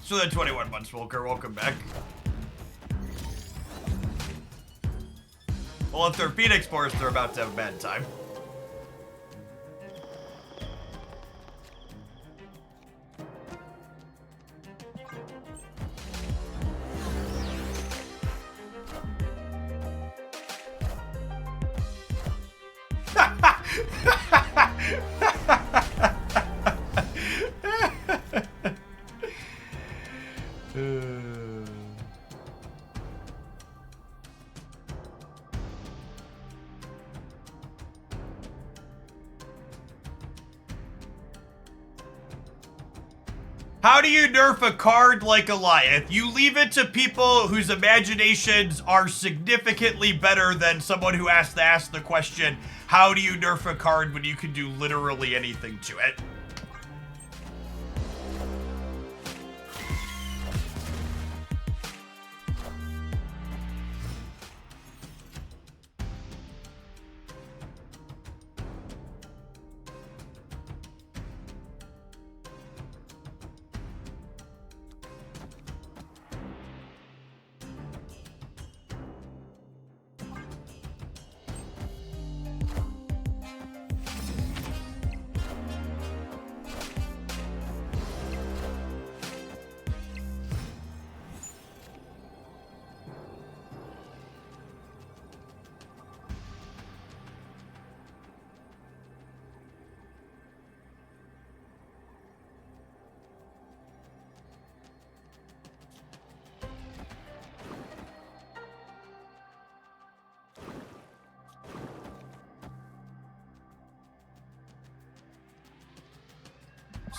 So the 21 months, Wilker. Welcome back. Well, if they're Phoenix Force, they're about to have a bad time. How do you nerf a card like Alioth? You leave it to people whose imaginations are significantly better than someone who has to ask the question, how do you nerf a card when you can do literally anything to it?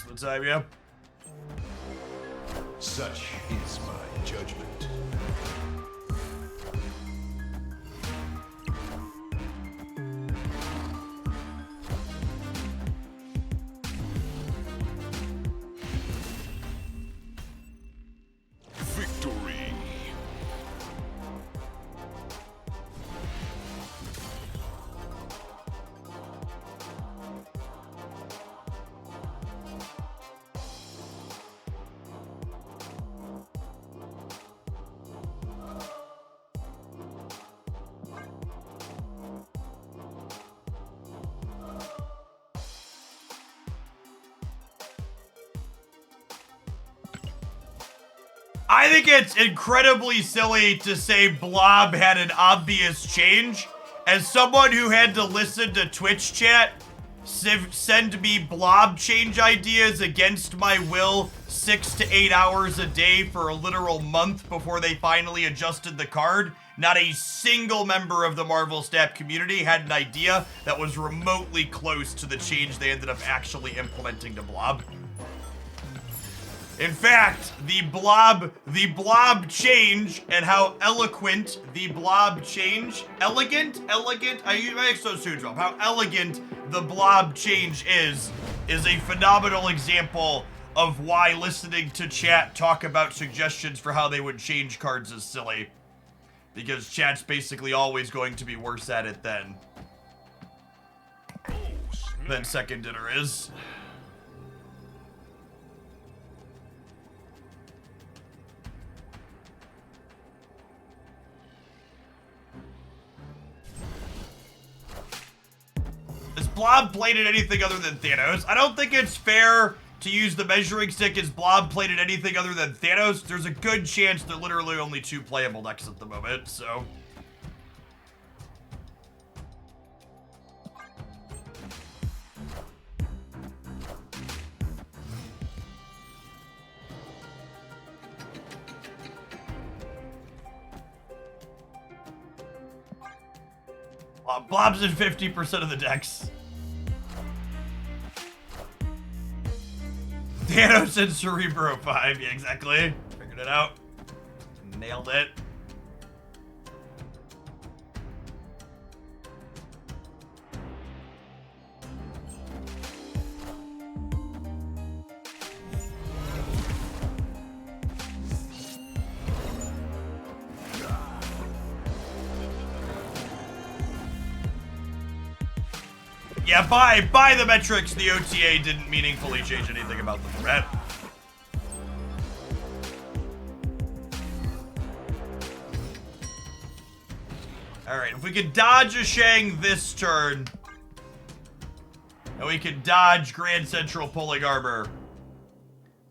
The time, yeah. Such is my judgment. Victory. I think it's incredibly silly to say Blob had an obvious change. As someone who had to listen to Twitch chat send me Blob change ideas against my will 6 to 8 hours a day for a literal month before they finally adjusted the card, not a single member of the Marvel Snap community had an idea that was remotely close to the change they ended up actually implementing to Blob. In fact, the blob change and how eloquent the blob change, elegant, I make so soon, how elegant the blob change is a phenomenal example of why listening to chat talk about suggestions for how they would change cards is silly. Because chat's basically always going to be worse at it than second dinner is. Is Blob played at anything other than Thanos? I don't think it's fair to use the measuring stick as Blob played at anything other than Thanos. There's a good chance there are literally only 2 playable decks at the moment, so. Blob's in 50% of the decks. Thanos and Cerebro 5, yeah, exactly. Figured it out. Nailed it. Yeah, by the metrics, the OTA didn't meaningfully change anything about the threat. Alright, if we could dodge a Shang this turn, and we can dodge Grand Central pulling armor,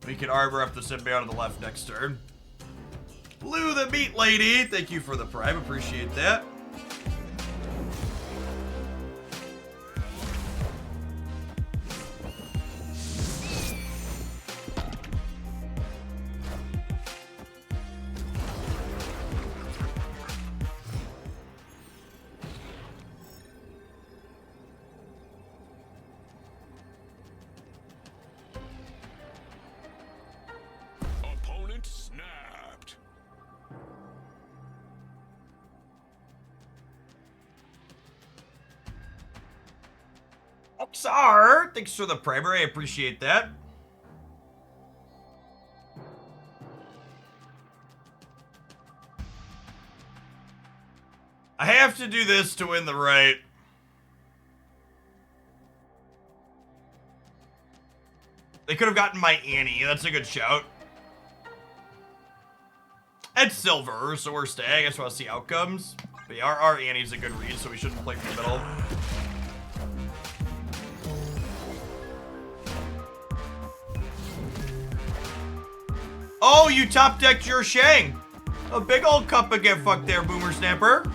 we can armor up the symbiote on the left next turn. Lou the Meat Lady, thank you for the prime, appreciate that. Opponent snapped. Skaar, thanks for the primer, I appreciate that. I have to do this to win the right. They could have gotten my Annie, that's a good shout. It's silver, so we're staying. I guess we'll see outcomes. But yeah, our Annie's a good read, so we shouldn't play from the middle. Oh, you top decked your Shang. A big old cup of get fucked there, Boomer Snapper.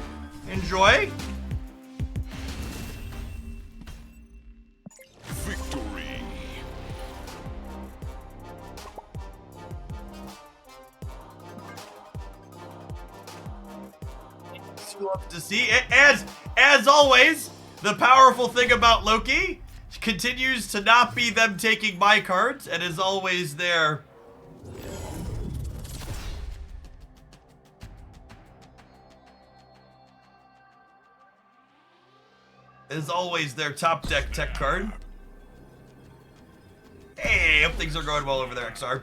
Enjoy. Victory. Love to see it. As always, the powerful thing about Loki continues to not be them taking my cards, and is always there. Is always their top deck tech card. Hey, hope things are going well over there, XR.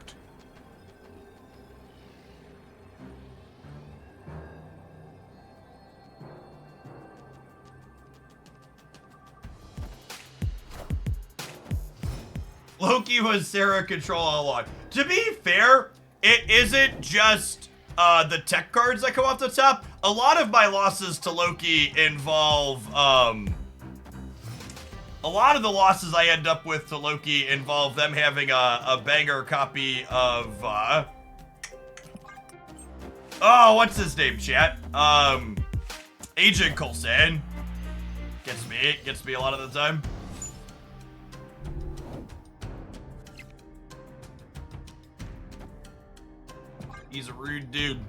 Loki was Sarah control all along. To be fair, it isn't just the tech cards that come off the top. A lot of my losses to Loki involve a lot of the losses I end up with to Loki involve them having a banger copy of oh, what's his name, chat? Agent Coulson. Gets me a lot of the time. He's a rude dude.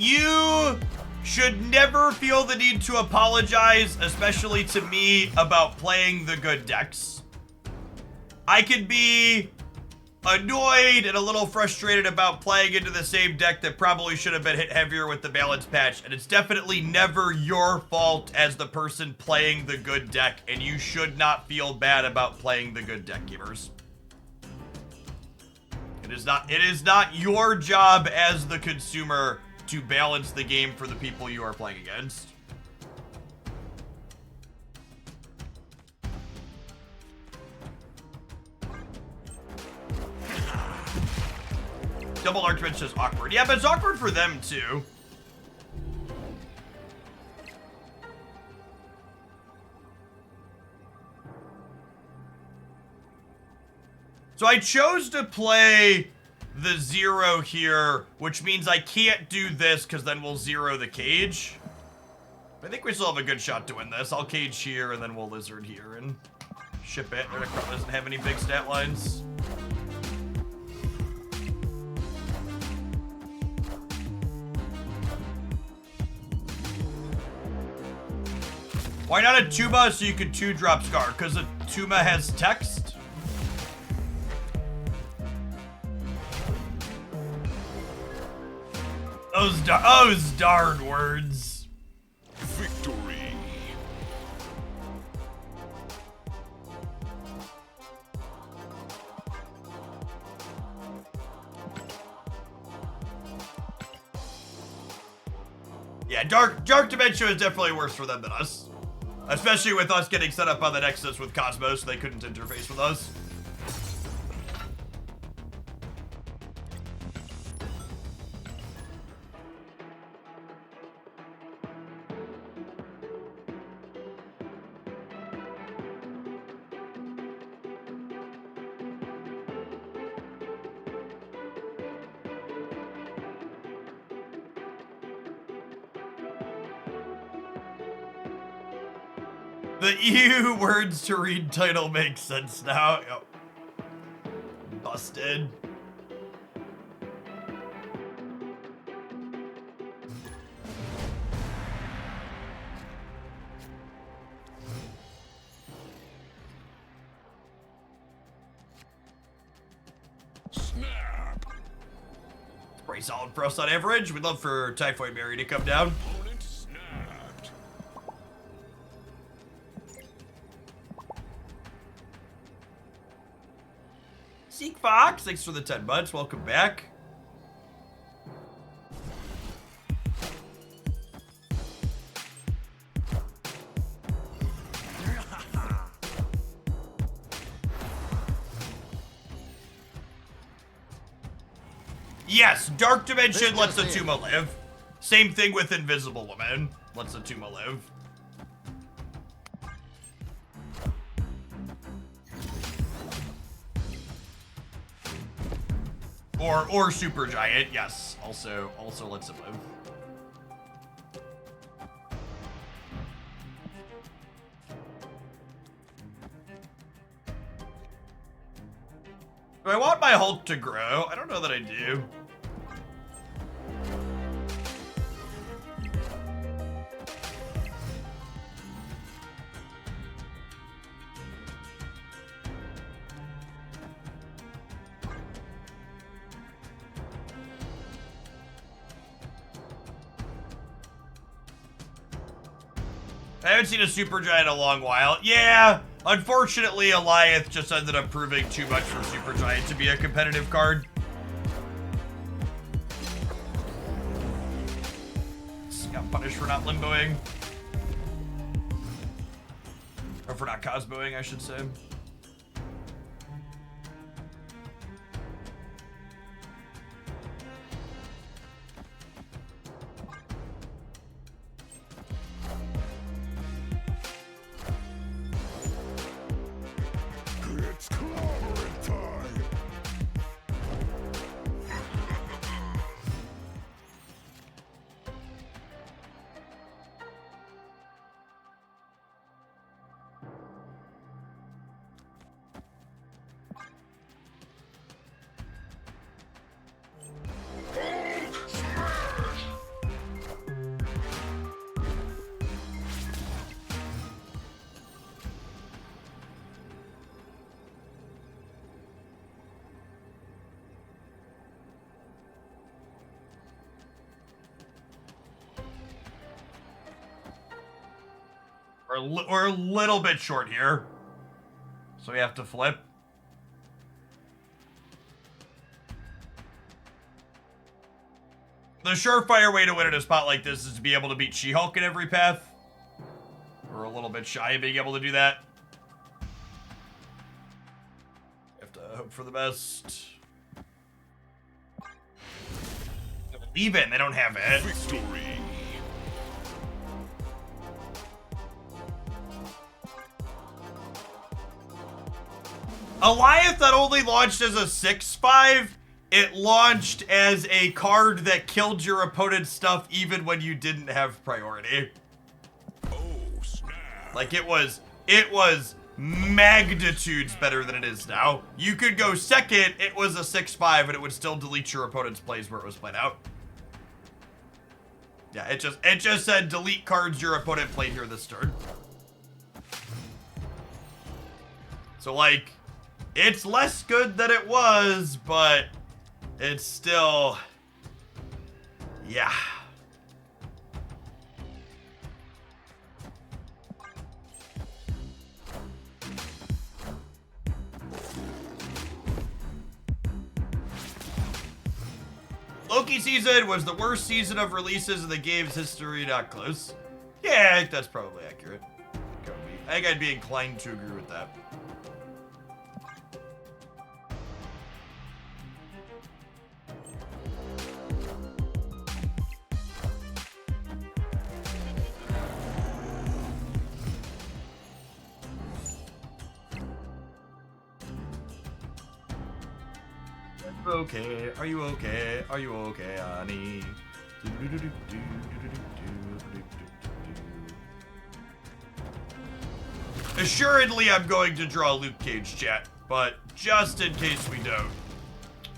You should never feel the need to apologize, especially to me, about playing the good decks. I could be annoyed and a little frustrated about playing into the same deck that probably should have been hit heavier with the balance patch, and it's definitely never your fault as the person playing the good deck, and you should not feel bad about playing the good deck, gamers. It is not your job as the consumer to balance the game for the people you are playing against. Double Archbench is awkward. Yeah, but it's awkward for them too. So I chose to play the 0 here, which means I can't do this because then we'll 0 the cage. I think we still have a good shot to win this. I'll cage here and then we'll lizard here and ship it. It doesn't have any big stat lines. Why not a Tuma so you could 2-drop Skaar? Because a Tuma has text? Those darn words. Victory. Yeah, Dark Dementia is definitely worse for them than us. Especially with us getting set up on the Nexus with Cosmos, they couldn't interface with us. The EU words to read title makes sense now. Yep. Busted. Snap. Pretty solid for us on average. We'd love for Typhoid Mary to come down. Opponent snapped. Seek Fox, thanks for the 10 months. Welcome back. Yes, Dark Dimension lets the Tuma live. Same thing with Invisible Woman. Lets the Tuma live. Or Supergiant, yes. Also lets it live. Do I want my Hulk to grow? I don't know that I do. I haven't seen a Supergiant in a long while. Yeah, unfortunately, Alioth just ended up proving too much for Supergiant to be a competitive card. Got punished for not limboing. Or for not Cosmoing, I should say. It's clobbering time. We're a little bit short here. So we have to flip. The surefire way to win in a spot like this is to be able to beat She-Hulk in every path. We're a little bit shy of being able to do that. We have to hope for the best. Leave it, they don't have it. Victory. Alioth that only launched as a 6/5, it launched as a card that killed your opponent's stuff even when you didn't have priority. Oh, snap. Like it was magnitudes better than it is now. You could go second, it was a 6/5, and it would still delete your opponent's plays where it was played out. Yeah, it just said delete cards your opponent played here this turn. So like, it's less good than it was, but it's still, yeah. Loki season was the worst season of releases in the game's history, not close. Yeah, I think that's probably accurate. I think I'd be inclined to agree with that. Okay, are you okay? Are you okay, honey? Assuredly, I'm going to draw Luke Cage, chat, but just in case we don't.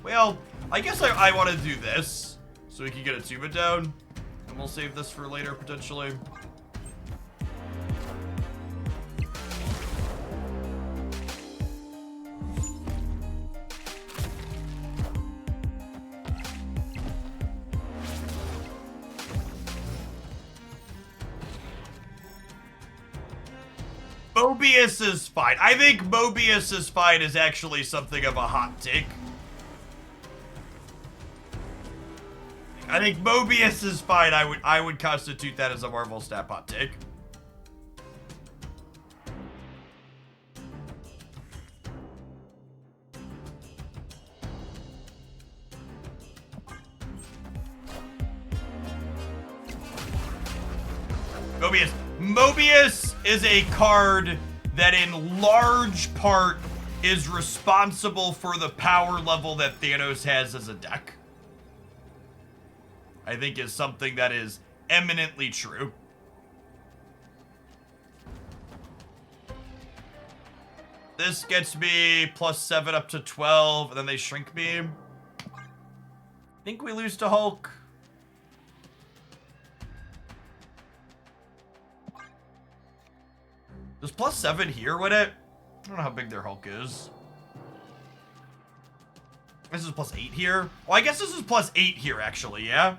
Well, I guess I want to do this, so we can get a tuba down, and we'll save this for later, potentially. Mobius is fine. I think Mobius is fine is actually something of a hot take. I think Mobius is fine. I would constitute that as a Marvel Snap hot take. Mobius is a card that in large part is responsible for the power level that Thanos has as a deck. I think is something that is eminently true. This gets me +7 up to 12, and then they shrink me. I think we lose to Hulk. Does +7 here with it? I don't know how big their Hulk is. This is +8 here. Well, I guess this is +8 here, actually, yeah?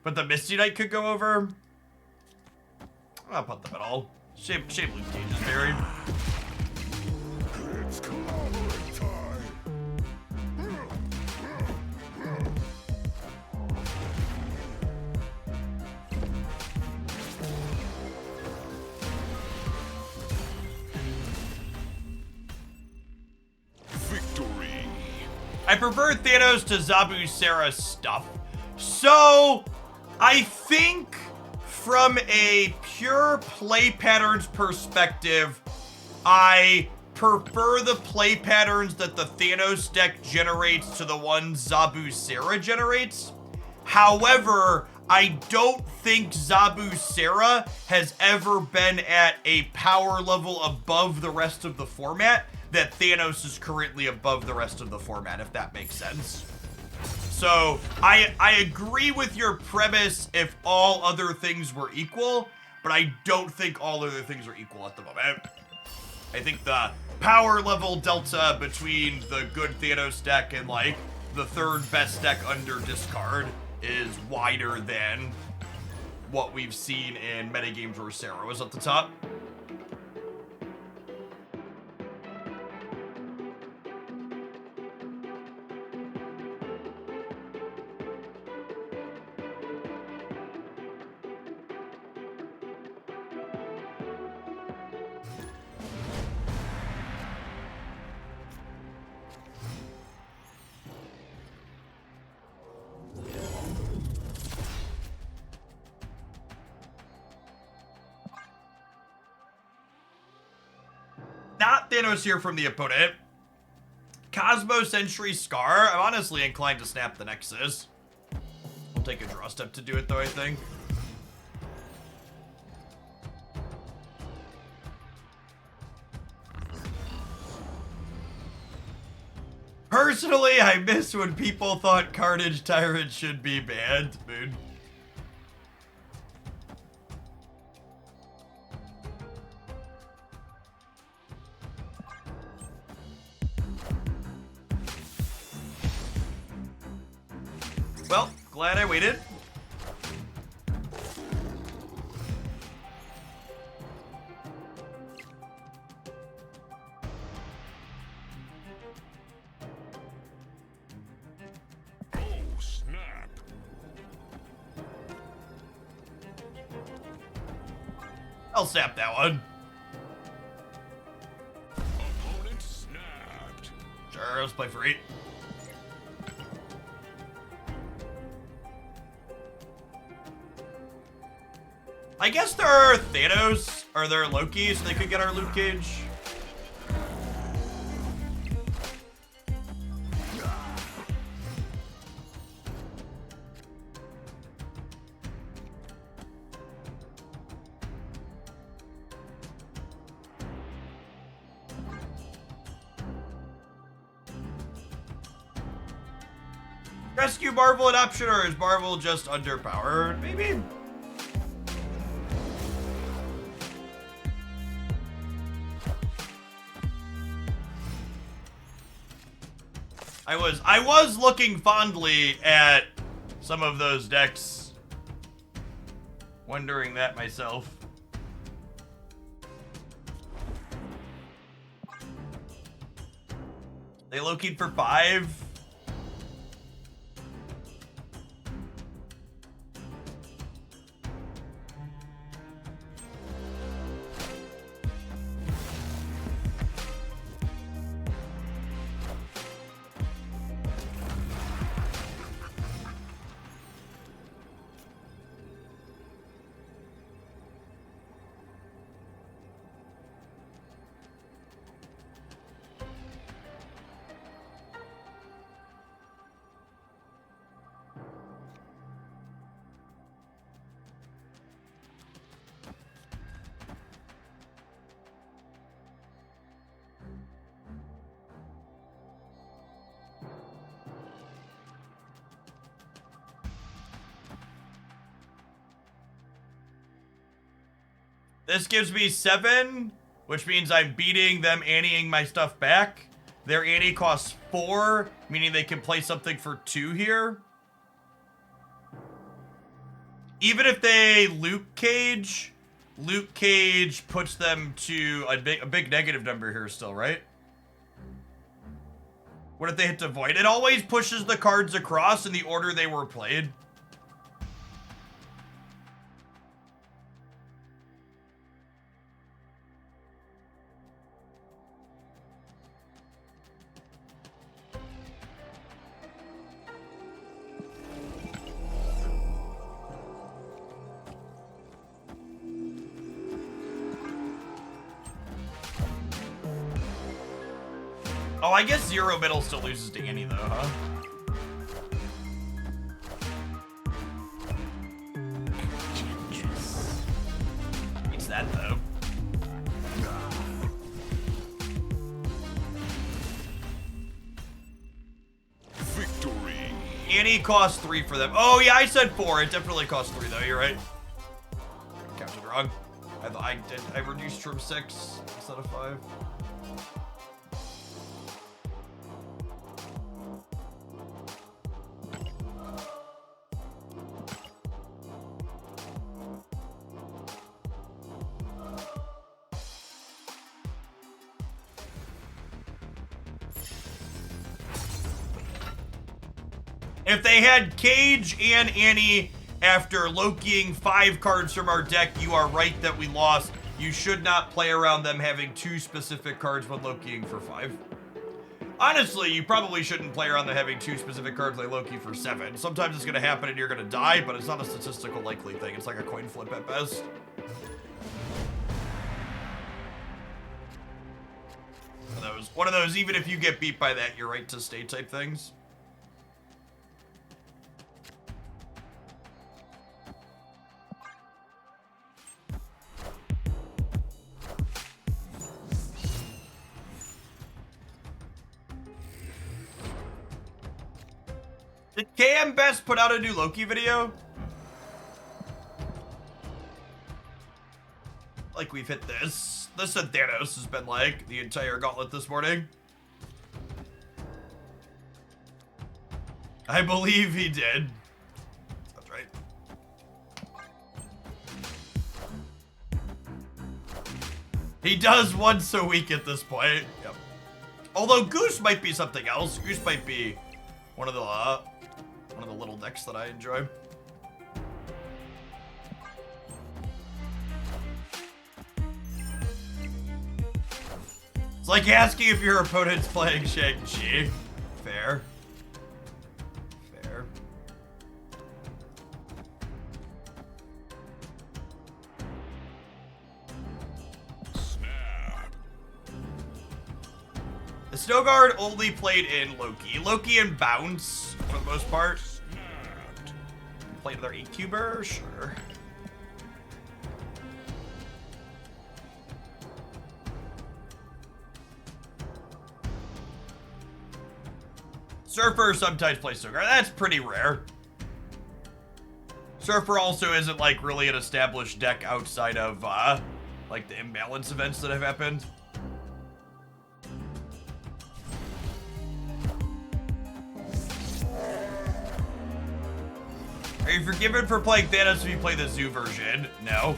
But the Misty Knight could go over. I'll put them at all. Shame Luke Cage is buried. It's clobbering time. Victory. I prefer Thanos to Zabu Sarah stuff. So, I think from a pure play patterns perspective, I prefer the play patterns that the Thanos deck generates to the ones Zabu Sarah generates. However, I don't think Zabu Sarah has ever been at a power level above the rest of the format that Thanos is currently above the rest of the format, if that makes sense. So, I agree with your premise if all other things were equal, but I don't think all other things are equal at the moment. I think the power level delta between the good Thanos deck and, like, the third best deck under discard is wider than what we've seen in metagames where Sarah was at the top. Not Thanos here from the opponent. Cosmos, Sentry, Skaar. I'm honestly inclined to snap the Nexus. We'll take a draw step to do it though, I think. Personally, I miss when people thought Carnage Tyrant should be banned, dude. Well, glad I waited. Oh, snap. I'll sap that one. Opponent snapped. Sure, let's play for 8. I guess there are Thanos, or there are Loki, so they could get our Luke Cage. Rescue Marvel an option, or is Marvel just underpowered? Maybe. I was looking fondly at some of those decks, wondering that myself. They Loki'd for 5. This gives me 7, which means I'm beating them anteing my stuff back. Their ante costs 4, meaning they can play something for 2 here. Even if they Luke Cage puts them to a big negative number here still, right? What if they hit to Void? It always pushes the cards across in the order they were played. Oh, I guess Zero Middle still loses to Annie, though, huh? It's that, though. Victory. Annie costs 3 for them. Oh, yeah, I said 4. It definitely costs 3, though. You're right. Counted wrong. I reduced from 6 instead of 5. If they had Cage and Annie after Lokiing 5 cards from our deck, you are right that we lost. You should not play around them having 2 specific cards when Lokiing for 5. Honestly, you probably shouldn't play around them having 2 specific cards like Loki for 7. Sometimes it's going to happen and you're going to die, but it's not a statistical likely thing. It's like a coin flip at best. One of those, even if you get beat by that, you're right to stay type things. Did KM Best put out a new Loki video? Like we've hit this. This and Thanos has been like the entire gauntlet this morning. I believe he did. That's right. He does once a week at this point. Yep. Although Goose might be something else. Goose might be one of the little decks that I enjoy. It's like asking if your opponent's playing Shang-Chi. Fair. Fair. Snap. The Snow Guard only played in Loki. Loki and Bounce, for the most part. Snapped. Played their 8-cuber? Sure. Surfer sometimes plays Snow Guard. That's pretty rare. Surfer also isn't, like, really an established deck outside of, like, the imbalance events that have happened. Are you forgiven for playing Thanos if you play the Zoo version? No.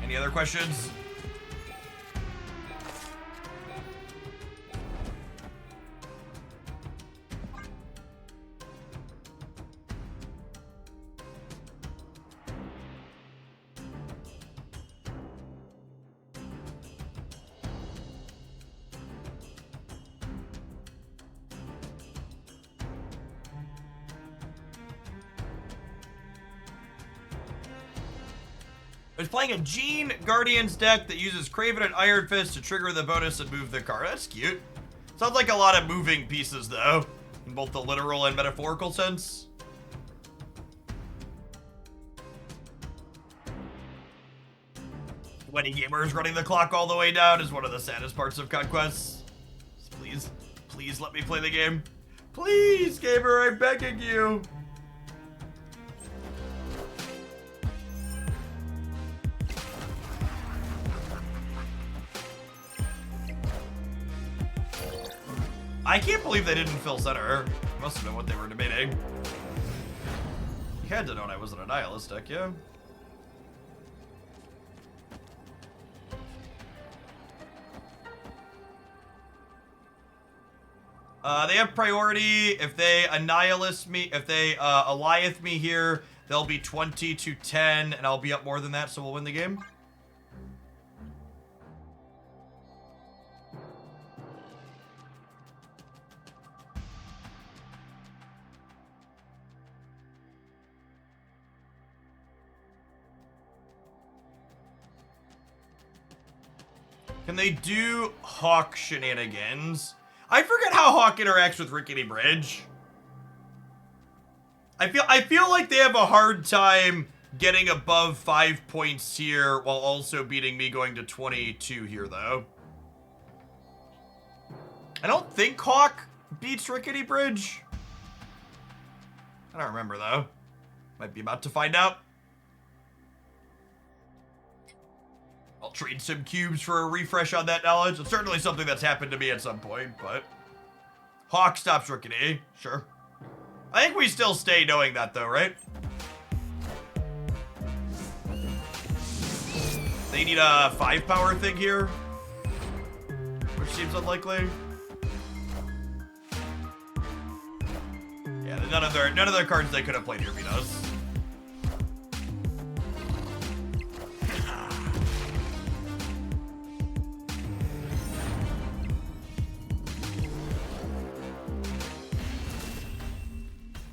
Any other questions? I was playing a Gene Guardians deck that uses Craven and Iron Fist to trigger the bonus and move the card. That's cute. Sounds like a lot of moving pieces, though, in both the literal and metaphorical sense. When gamers running the clock all the way down is one of the saddest parts of Conquest. Please, please let me play the game. Please, gamer, I'm begging you. I can't believe they didn't fill center. Must have been what they were debating. You had to know I wasn't a nihilist deck, yeah? They have priority. If they annihilist me, if they Alioth me here, they'll be 20-10, and I'll be up more than that, so we'll win the game. Can they do Hawk shenanigans? I forget how Hawk interacts with Rickety Bridge. I feel like they have a hard time getting above 5 points here while also beating me going to 22 here, though. I don't think Hawk beats Rickety Bridge. I don't remember, though. Might be about to find out. I'll trade some cubes for a refresh on that knowledge. It's certainly something that's happened to me at some point, but... Hawk stops Rickety, sure. I think we still stay knowing that, though, right? They need a 5-power thing here, which seems unlikely. Yeah, none of their cards they could have played here beat us.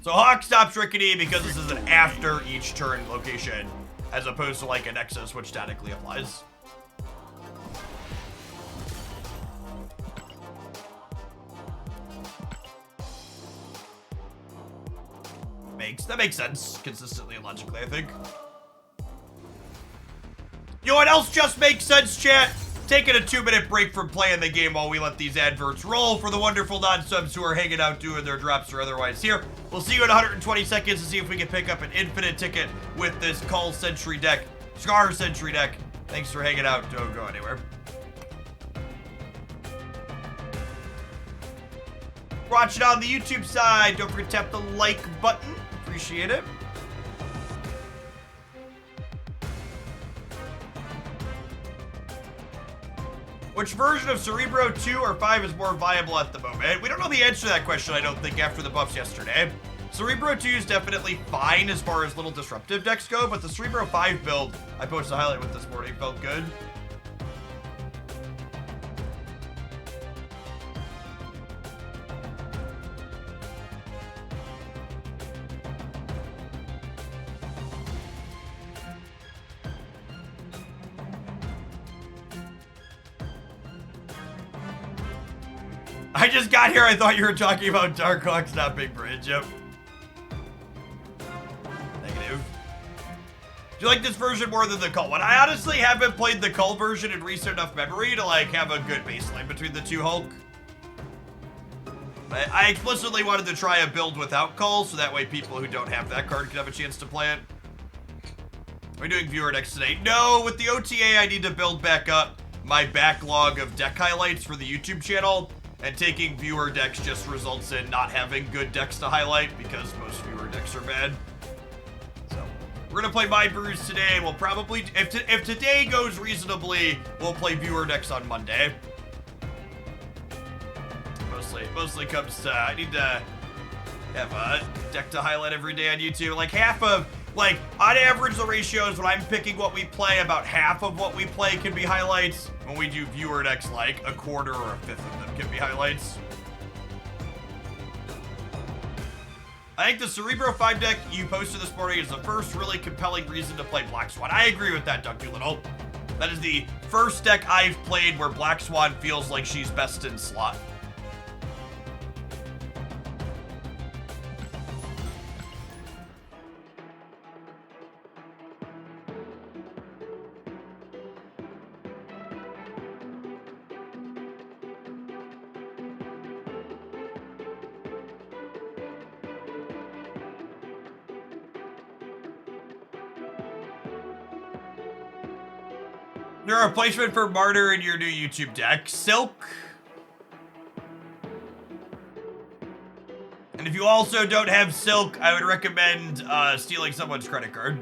So Hawk stops Rickety because this is an after each turn location, as opposed to like a Nexus, which statically applies. That makes sense, consistently and logically, I think. You know what else just makes sense, chat? Taking a 2-minute break from playing the game while we let these adverts roll for the wonderful non-subs who are hanging out doing their drops or otherwise here. We'll see you in 120 seconds to see if we can pick up an infinite ticket with this Call Sentry deck. Skaar Sentry deck. Thanks for hanging out. Don't go anywhere. Watching on the YouTube side, don't forget to tap the like button. Appreciate it. Which version of Cerebro 2 or 5 is more viable at the moment? We don't know the answer to that question, I don't think, after the buffs yesterday. Cerebro 2 is definitely fine as far as little disruptive decks go, but the Cerebro 5 build I posted a highlight with this morning felt good. I just got here, I thought you were talking about Darkhawk's not Big Bridge. Yep. Negative. Do you like this version more than the Cull one? I honestly haven't played the Cull version in recent enough memory to like have a good baseline between the two Hulk. But I explicitly wanted to try a build without Cull, so that way people who don't have that card can have a chance to play it. Are we doing viewer decks today? No, with the OTA I need to build back up my backlog of deck highlights for the YouTube channel, and taking viewer decks just results in not having good decks to highlight because most viewer decks are bad. We're gonna play My Brews today. We'll probably, if today goes reasonably, we'll play viewer decks on Monday. Mostly comes to, I need to have a deck to highlight every day on YouTube. Like half of, like on average the ratios when I'm picking what we play, about half of what we play can be highlights. When we do viewer decks, like a quarter or a fifth of them can be highlights. I think the Cerebro 5 deck you posted this morning is the first really compelling reason to play Black Swan. I agree with that, Doug Doolittle. That is the first deck I've played where Black Swan feels like she's best in slot. Your replacement for Martyr in your new YouTube deck, Silk. And if you also don't have Silk, I would recommend stealing someone's credit card.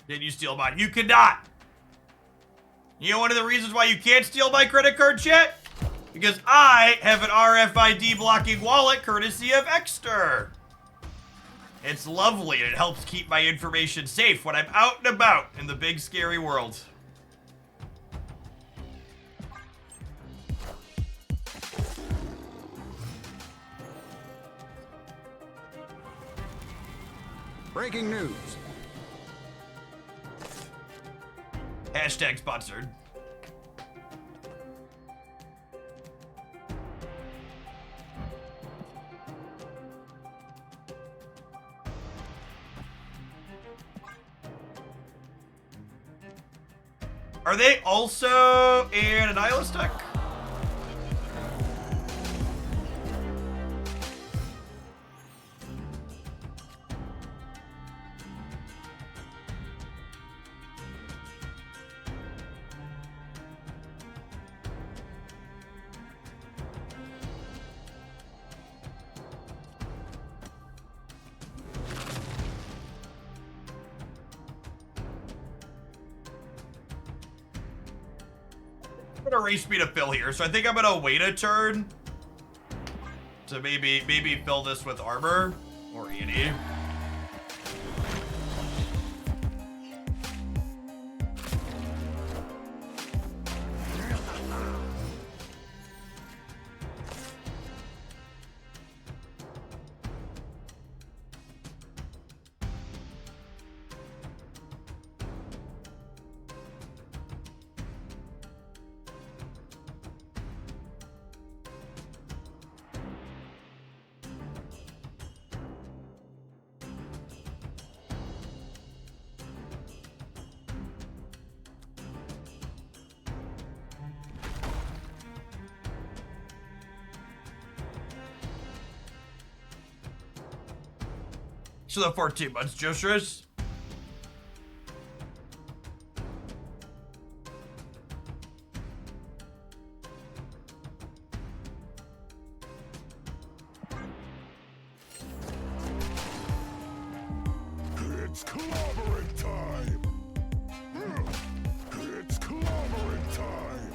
Did you steal mine? You cannot! You know one of the reasons why you can't steal my credit card, chat? Because I have an RFID blocking wallet courtesy of Exter. It's lovely and it helps keep my information safe when I'm out and about in the big scary world. Breaking news. Hashtag sponsored. Are they also in an Nihilist deck? I'm gonna race me to fill here, so I think I'm gonna wait a turn to maybe fill this with armor or E&E. So the 14 months, Joshua. It's clobbering time! It's clobbering time!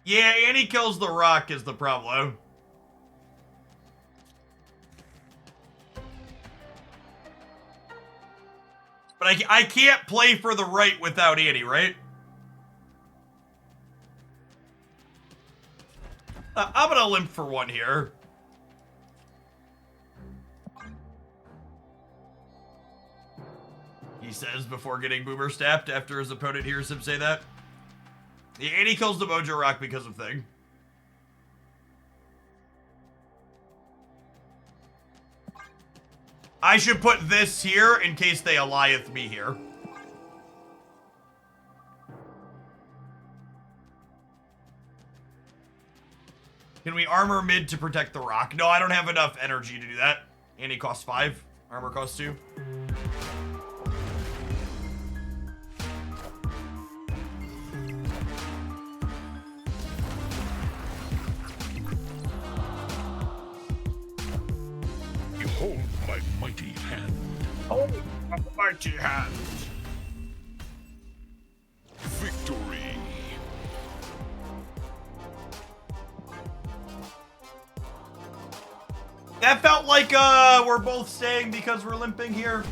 Yeah, and he kills the rock is the problem. But I can't play for the right without Annie, right? I'm gonna limp for one here. He says before getting boomer stabbed after his opponent hears him say that. Yeah, and he kills the Mojo Rock because of thing. I should put this here in case they Alioth me here. Can we armor mid to protect the rock? No, I don't have enough energy to do that. And he costs 5. Armor costs 2. Behold my mighty hand. Oh, my mighty hand. Victory. That felt like we're both staying because we're limping here.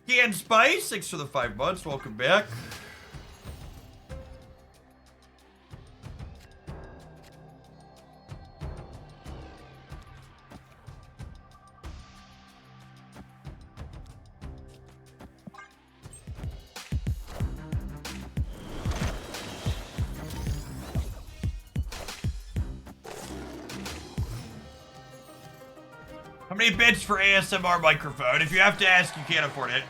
Canned Spice, 6 for the 5 months. Welcome back. How many bits for ASMR microphone? If you have to ask, you can't afford it.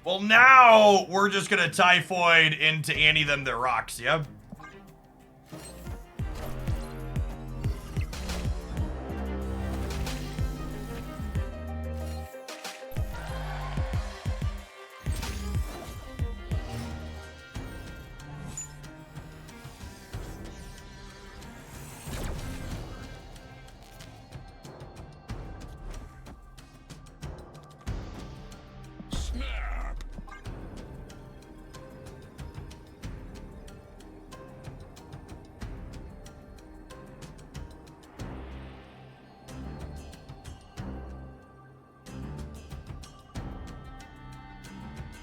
Well, now we're just gonna Typhoid into Annie them their rocks, yeah? Snap.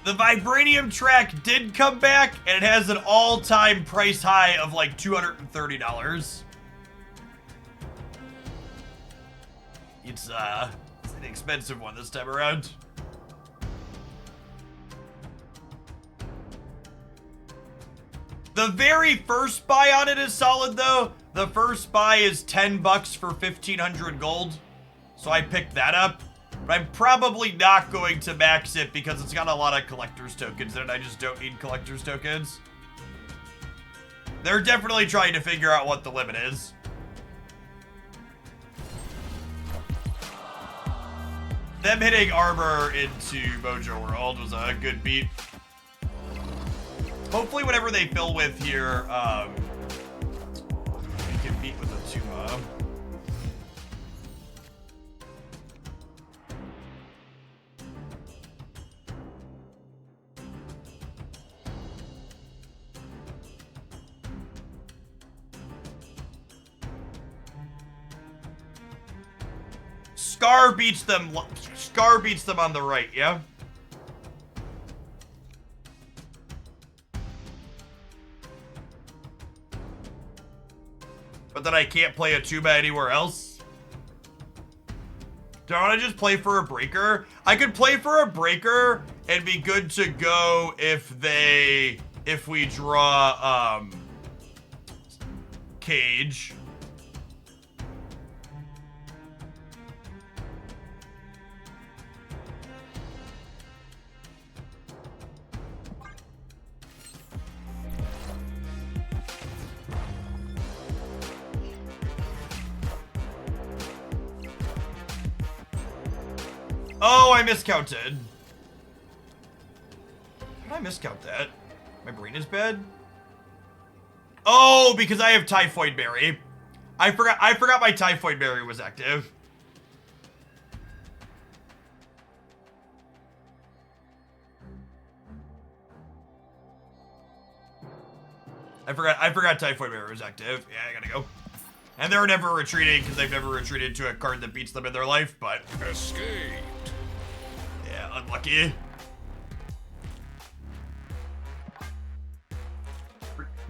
The Vibranium track did come back, and it has an all-time price high of like $230. It's an expensive one this time around. The very first buy on it is solid though. The first buy is 10 bucks for 1,500 gold. So I picked that up. But I'm probably not going to max it because it's got a lot of collector's tokens in it. I just don't need collector's tokens. They're definitely trying to figure out what the limit is. Them hitting armor into Mojo World was a good beat. Hopefully whatever they fill with here, we can beat with a Tuma. Skaar beats them. Skaar beats them on the right, yeah? But then I can't play a tuba anywhere else. Do I want to just play for a breaker? I could play for a breaker and be good to go if we draw, Cage. Oh, I miscounted. How did I miscount that? My brain is bad? Oh, because I have Typhoid Berry. I forgot my Typhoid Berry was active. I forgot Typhoid Berry was active. Yeah, I gotta go. And they're never retreating because they've never retreated to a card that beats them in their life, but Escaped. yeah, unlucky.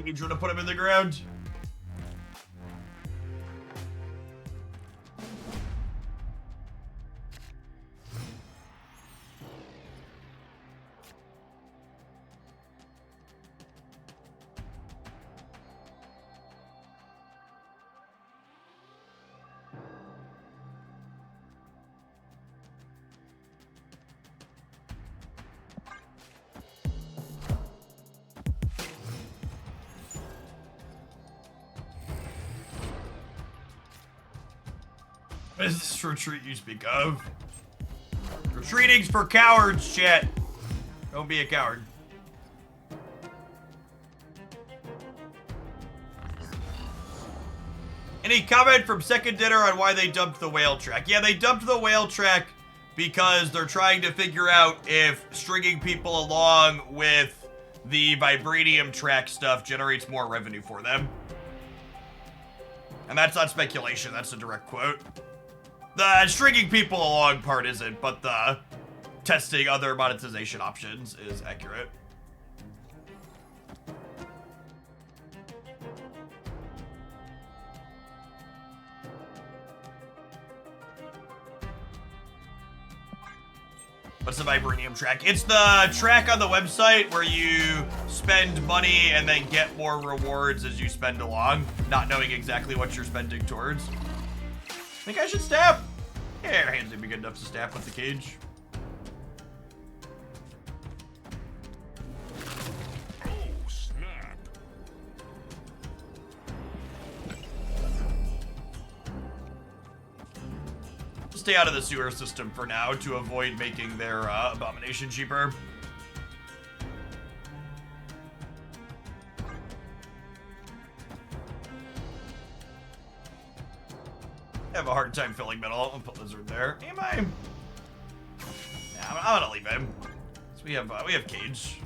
Cage would have put him in the ground. What is this retreat you speak of? Retreating's for cowards, chat. Don't be a coward. Any comment from Second Dinner on why they dumped the whale track? Yeah, they dumped the whale track because they're trying to figure out if stringing people along with the vibranium track stuff generates more revenue for them. And that's not speculation, that's a direct quote. The stringing people along part isn't, but the testing other monetization options is accurate. What's the vibranium track? It's the track on the website where you spend money and then get more rewards as you spend along, not knowing exactly what you're spending towards. Think I should stab? Yeah, your hands would be good enough to stab with the cage. Oh, snap. Stay out of the sewer system for now to avoid making their abomination cheaper. I have a hard time filling metal. I'll put lizard there. Am I? Nah, I'm gonna leave him. So we have cage.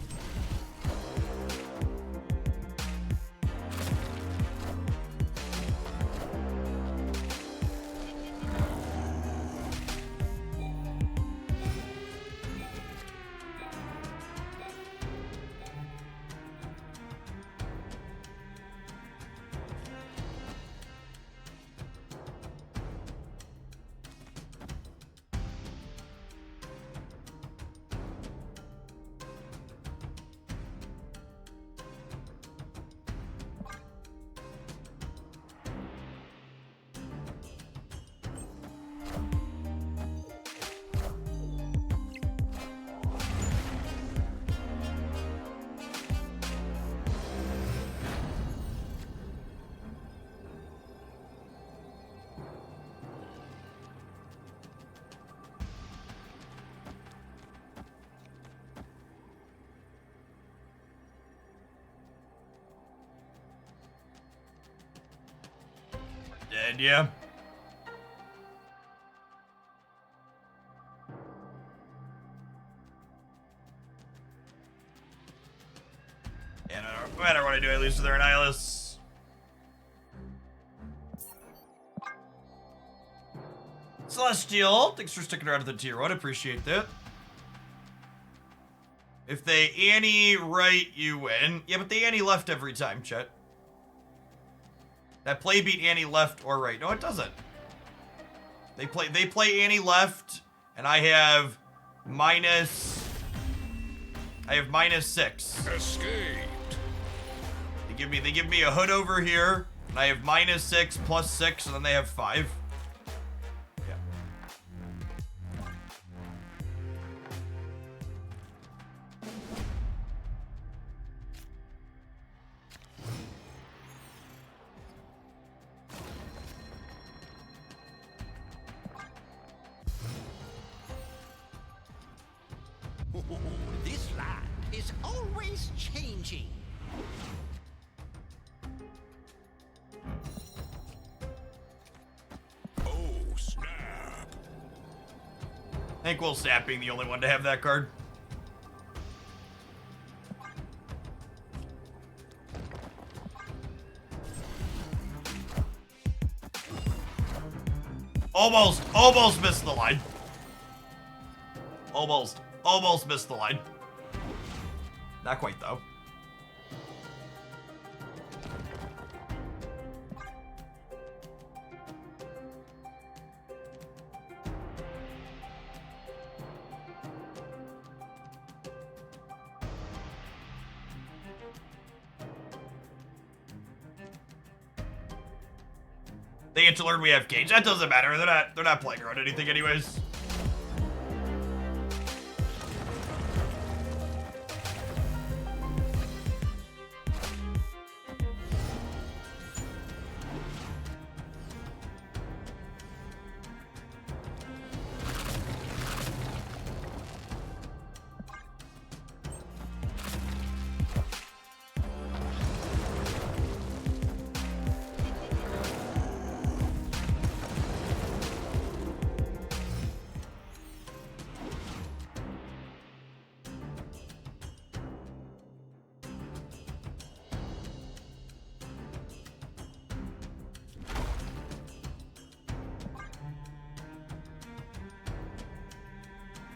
Dead, yeah. Yeah, no matter what I do, I lose to their Annihilus. Celestial, thanks for sticking around to the tier 1, appreciate that. If they Annie right, you win. Yeah, but they Annie left every time, chat. That play beat Annie left or right. No, it doesn't. They play Annie left, and I have minus 6. Escaped. They give me a hood over here, and I have minus 6 plus 6, and then they have 5. Yeah. is always changing. Oh, snap. I think Will Snap being the only one to have that card. Almost missed the line. Almost missed the line. Not quite, though. They get to learn we have Cage. That doesn't matter. They're not playing around anything anyways.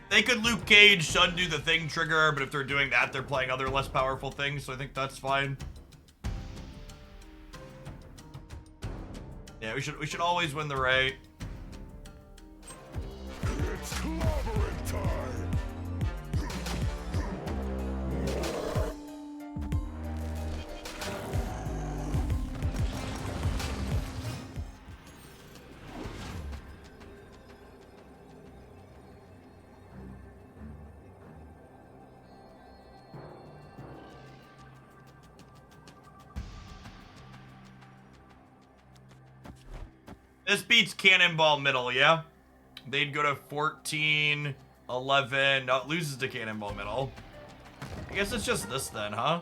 They could Luke Cage to undo the thing trigger, but if they're doing that, they're playing other less powerful things, so I think that's fine. Yeah, we should always win the raid. It's clobbering time. This beats Cannonball Middle, yeah? They'd go to 14, 11. No, it loses to Cannonball Middle. I guess it's just this then, huh?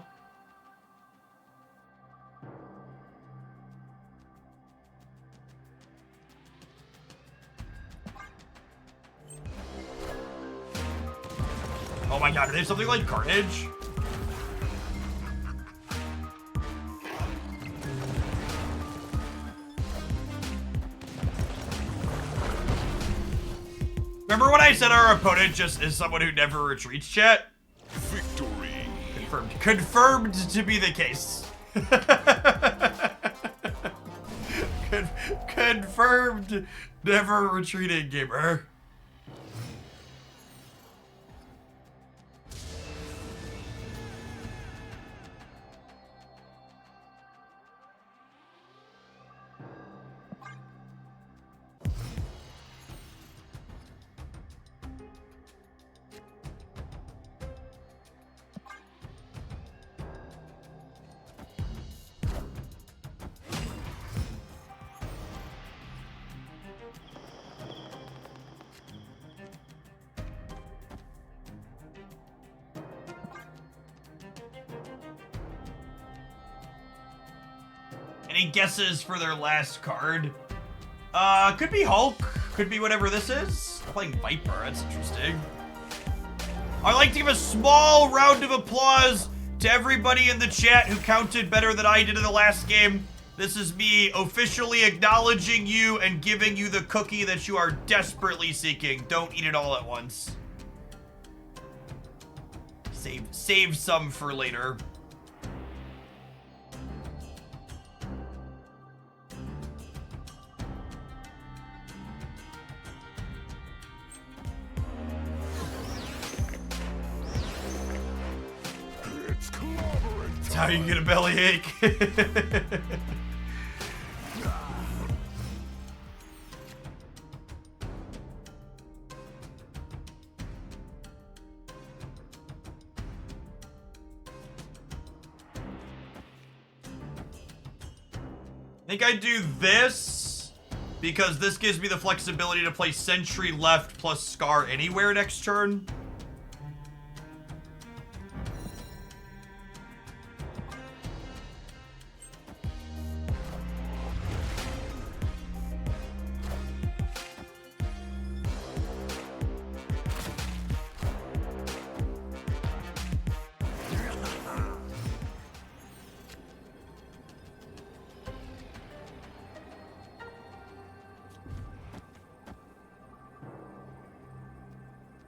Oh my god, are they something like Carnage? Remember when I said our opponent just is someone who never retreats, chat? Victory. Confirmed. Confirmed to be the case. Confirmed never retreating gamer. Any guesses for their last card? Could be Hulk. Could be whatever this is. Playing Viper, that's interesting. I'd like to give a small round of applause to everybody in the chat who counted better than I did in the last game. This is me officially acknowledging you and giving you the cookie that you are desperately seeking. Don't eat it all at once. Save some for later. It's clobbering That's how you get a bellyache. I think I do this because this gives me the flexibility to play Sentry left plus Skaar anywhere next turn.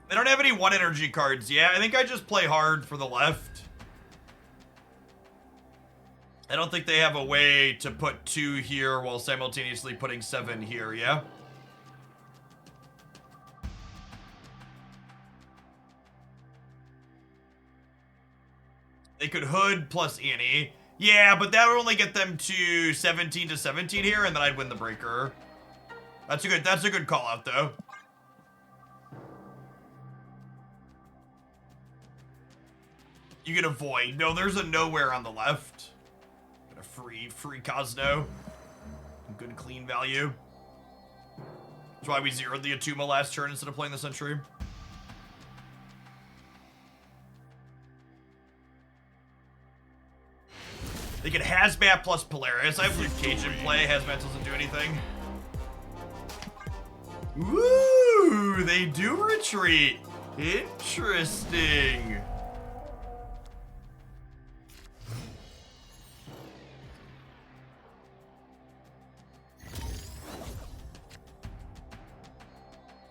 They don't have any 1 energy cards. Yeah, I think I just play hard for the left. I don't think they have a way to put 2 here while simultaneously putting 7 here, yeah? They could Hood plus Annie. Yeah, but that would only get them to 17 to 17 here, and then I'd win the breaker. That's a good call out though. You get a Void. No, there's a Nowhere on the left. Got a free Cosno. Good clean value. That's why we zeroed the Atuma last turn instead of playing the Sentry. They get Hazmat plus Polaris. I have Luke Cage in play. Hazmat doesn't do anything. Ooh, they do retreat. Interesting.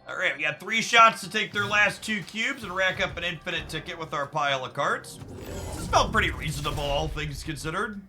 Alright, we got 3 shots to take their last 2 cubes and rack up an infinite ticket with our pile of cards. This felt pretty reasonable, all things considered.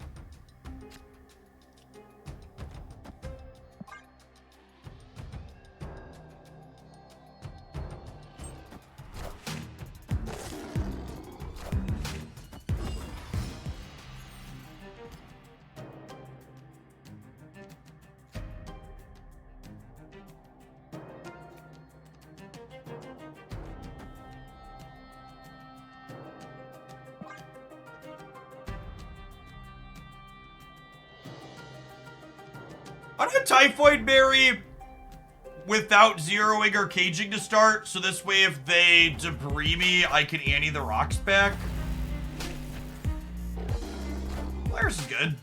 I'm gonna Typhoid Berry without zeroing or caging to start, so this way if they debris me, I can Annie the rocks back. Polaris is good.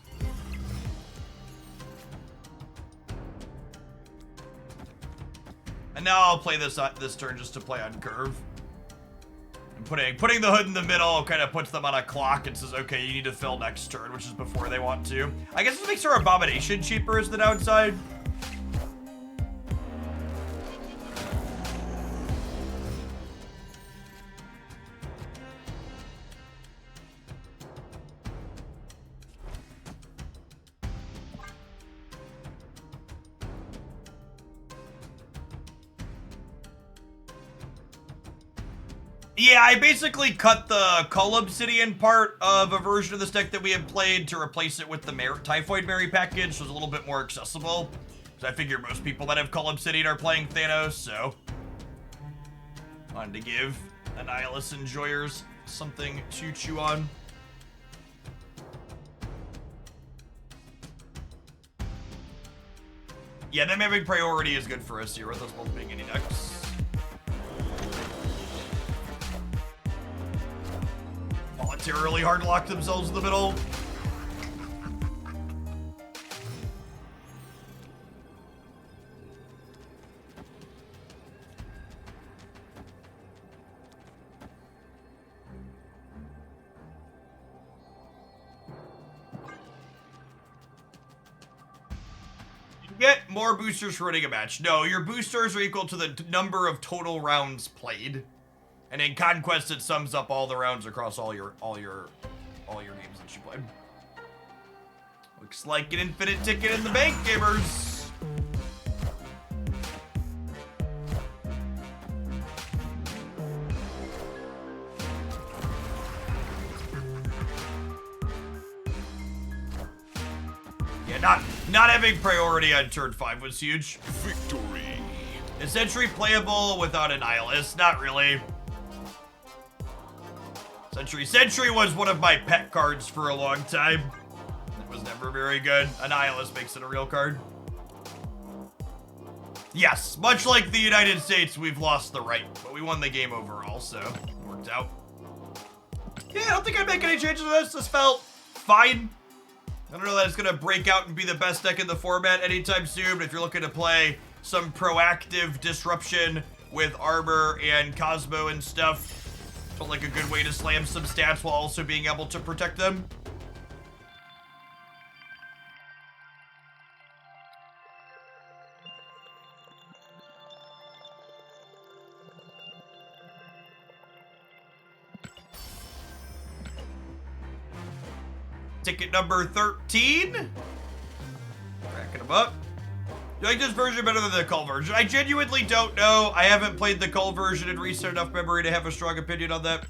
And now I'll play this turn just to play on curve. And putting the Hood in the middle kind of puts them on a clock and says, okay, you need to fill next turn, which is before they want to. I guess this makes our Abomination cheaper is the downside. Yeah, I basically cut the Cull Obsidian part of a version of this deck that we had played to replace it with the Typhoid Mary package, so it's a little bit more accessible. Because I figure most people that have Cull Obsidian are playing Thanos, so... wanted to give Annihilus enjoyers something to chew on. Yeah, them having priority is good for us here, with us both being any decks. Voluntarily hard lock themselves in the middle. Get more boosters for winning a match. No, your boosters are equal to the number of total rounds played. And in Conquest, it sums up all the rounds across all your games that you played. Looks like an infinite ticket in the bank, gamers. Yeah, not having priority on turn 5 was huge. Victory. Is Sentry playable without Annihilus? Not really. Sentry was one of my pet cards for a long time. It was never very good. Annihilus makes it a real card. Yes, much like the United States, we've lost the right, but we won the game overall, so it worked out. Yeah, I don't think I'd make any changes to this. This felt fine. I don't know that it's going to break out and be the best deck in the format anytime soon, but if you're looking to play some proactive disruption with armor and Cosmo and stuff, felt like a good way to slam some stats while also being able to protect them. Ticket number 13. Racking them up. Do you like this version better than the Cull version? I genuinely don't know. I haven't played the Cull version in recent enough memory to have a strong opinion on that.